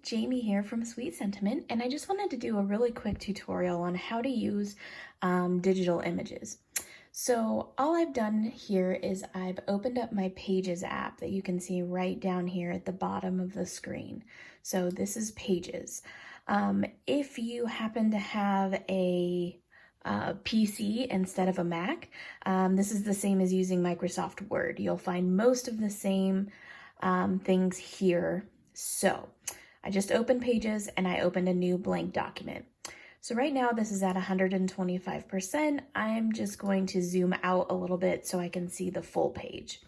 Jamie here from Sweet Sentiment, and I just wanted to do a really quick tutorial on how to use digital images. So all I've done here is I've opened up my Pages app that you can see right down here at the bottom of the screen. So this is Pages. If you happen to have a PC instead of a Mac, this is the same as using Microsoft Word. You'll find most of the same things here. So I just opened Pages and I opened a new blank document. So right now this is at 125%. I'm just going to zoom out a little bit so I can see the full page.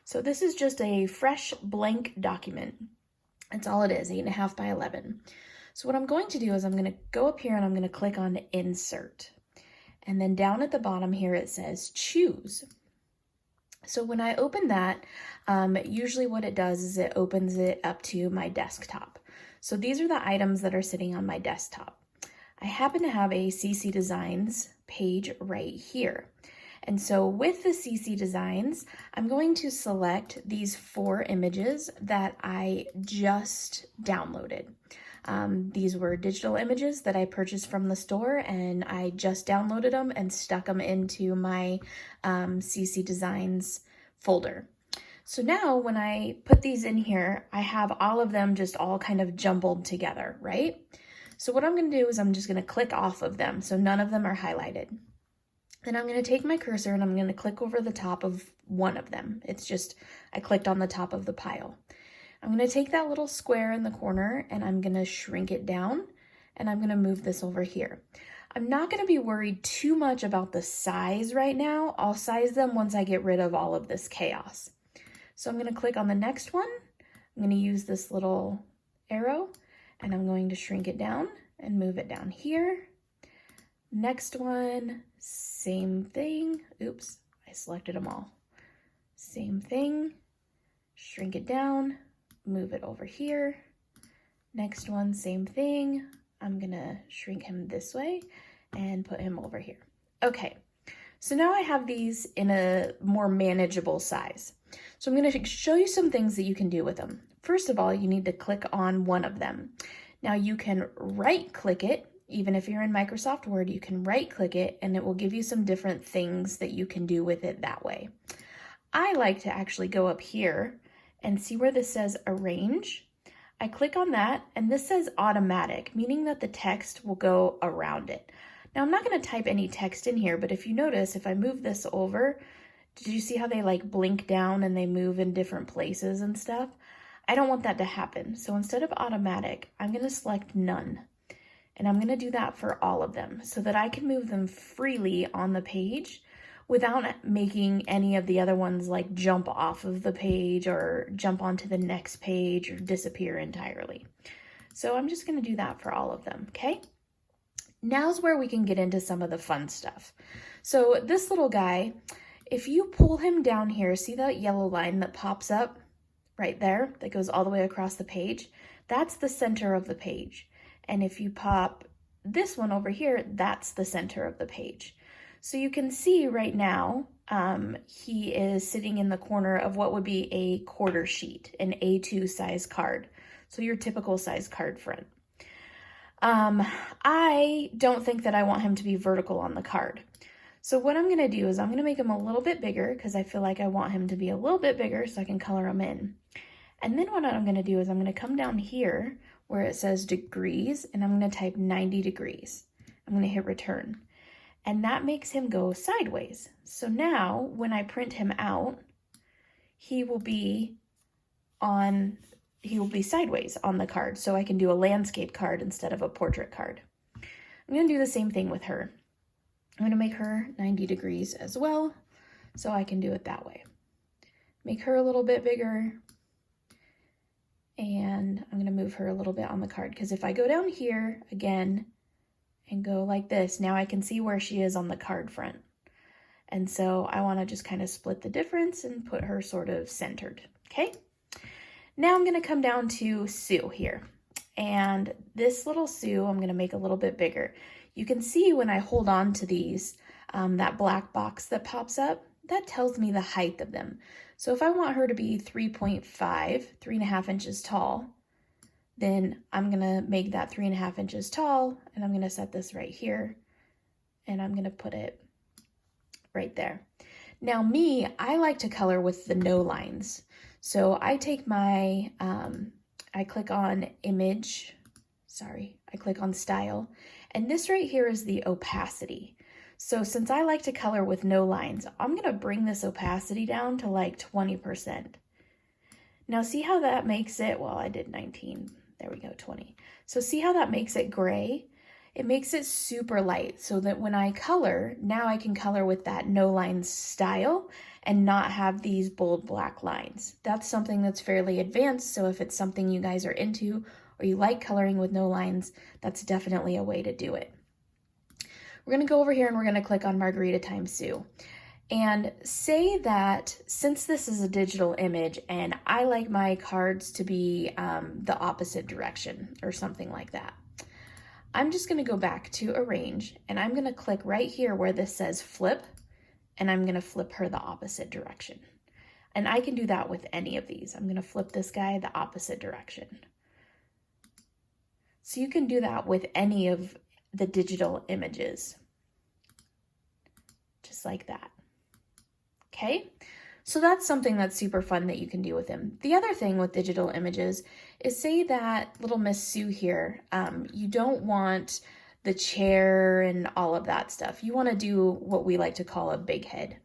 So this is just a fresh blank document. That's all it is, 8.5 by 11. So what I'm going to do is I'm going to go up here and I'm going to click on Insert. And then down at the bottom here it says Choose. So when I open that, usually what it does is it opens it up to my desktop. So these are the items that are sitting on my desktop. I happen to have a CC Designs page right here. And so with the CC Designs, I'm going to select these 4 images that I just downloaded. These were digital images that I purchased from the store, and I just downloaded them and stuck them into my CC Designs folder. So now when I put these in here, I have all of them just all kind of jumbled together, right? So what I'm going to do is I'm just going to click off of them so none of them are highlighted. Then I'm going to take my cursor and I'm going to click over the top of one of them. It's just, I clicked on the top of the pile. I'm going to take that little square in the corner and I'm going to shrink it down and I'm going to move this over here. I'm not going to be worried too much about the size right now. I'll size them once I get rid of all of this chaos. So I'm going to click on the next one. I'm going to use this little arrow and I'm going to shrink it down and move it down here. Next one, same thing. Oops, I selected them all. Same thing, shrink it down, move it over here. Next one, same thing. I'm gonna shrink him this way and put him over here. Okay, so now I have these in a more manageable size. So I'm gonna show you some things that you can do with them. First of all, you need to click on one of them. Now you can right click it. Even if you're in Microsoft Word, you can right click it and it will give you some different things that you can do with it that way. I like to actually go up here and see where this says Arrange. I click on that and this says Automatic, meaning that the text will go around it. Now I'm not going to type any text in here, but if you notice, if I move this over, did you see how they like blink down and they move in different places and stuff? I don't want that to happen. So instead of Automatic, I'm going to select None. And I'm going to do that for all of them so that I can move them freely on the page without making any of the other ones like jump off of the page or jump onto the next page or disappear entirely. So I'm just going to do that for all of them, okay? Now's where we can get into some of the fun stuff. So this little guy, if you pull him down here, see that yellow line that pops up right there that goes all the way across the page? That's the center of the page. And if you pop this one over here, that's the center of the page. So you can see right now, he is sitting in the corner of what would be a quarter sheet, an A2 size card. So your typical size card front. I don't think that I want him to be vertical on the card. So what I'm gonna do is I'm gonna make him a little bit bigger because I feel like I want him to be a little bit bigger so I can color him in. And then what I'm gonna do is I'm gonna come down here where it says degrees, and I'm going to type 90 degrees. I'm going to hit return. And that makes him go sideways. So now when I print him out, he will be sideways on the card. So I can do a landscape card instead of a portrait card. I'm going to do the same thing with her. I'm going to make her 90 degrees as well, so I can do it that way. Make her a little bit bigger. And I'm going to move her a little bit on the card because if I go down here again and go like this, now I can see where she is on the card front. And so I want to just kind of split the difference and put her sort of centered. Okay. Now I'm going to come down to Sue here. And this little Sue, I'm going to make a little bit bigger. You can see when I hold on to these, that black box that pops up, that tells me the height of them. So if I want her to be 3.5 inches tall, then I'm gonna make that 3.5 inches tall, and I'm gonna set this right here, and I'm gonna put it right there. Now me, I like to color with the no lines. So I take my, I click on image, I click on style, and this right here is the opacity. So since I like to color with no lines, I'm gonna bring this opacity down to like 20%. Now see how that makes it, well, I did 19, there we go, 20. So see how that makes it gray? It makes it super light so that when I color, now I can color with that no lines style and not have these bold black lines. That's something that's fairly advanced, so if it's something you guys are into or you like coloring with no lines, that's definitely a way to do it. We're gonna go over here and we're gonna click on Margarita times Sue. And say that since this is a digital image and I like my cards to be the opposite direction or something like that, I'm just gonna go back to arrange and I'm gonna click right here where this says flip, and I'm gonna flip her the opposite direction. And I can do that with any of these. I'm gonna flip this guy the opposite direction. So you can do that with any of the digital images, just like that. Okay, so that's something that's super fun that you can do with them. The other thing with digital images is, say that little Miss Sue here, you don't want the chair and all of that stuff. You want to do what we like to call a big head.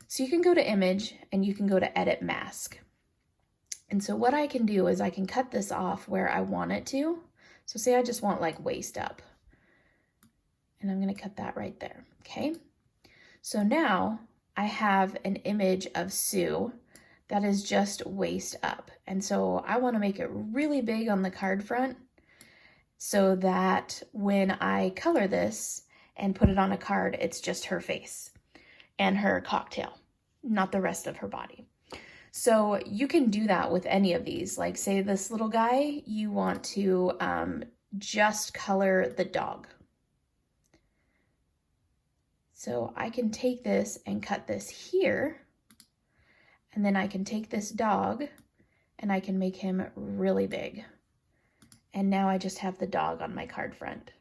So you can go to image and you can go to edit mask. And so what I can do is I can cut this off where I want it to. So say I just want like waist up, and I'm going to cut that right there. Okay, so now I have an image of Sue that is just waist up. And so I want to make it really big on the card front so that when I color this and put it on a card, it's just her face and her cocktail, not the rest of her body. So you can do that with any of these. Like say this little guy, you want to just color the dog. So I can take this and cut this here, and then I can take this dog and I can make him really big. And now I just have the dog on my card front.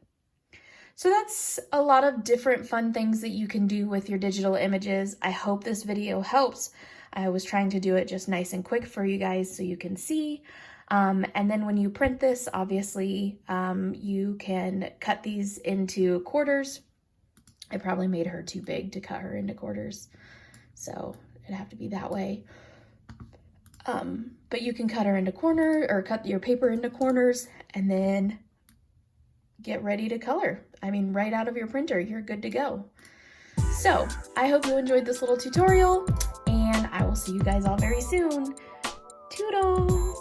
So that's a lot of different fun things that you can do with your digital images. I hope this video helps. I was trying to do it just nice and quick for you guys so you can see. And then when you print this, obviously you can cut these into quarters. I probably made her too big to cut her into quarters, so it'd have to be that way. But you can cut her into corner, or cut your paper into corners, and then get ready to color. I mean, right out of your printer, you're good to go. So I hope you enjoyed this little tutorial, and I will see you guys all very soon. Toodles!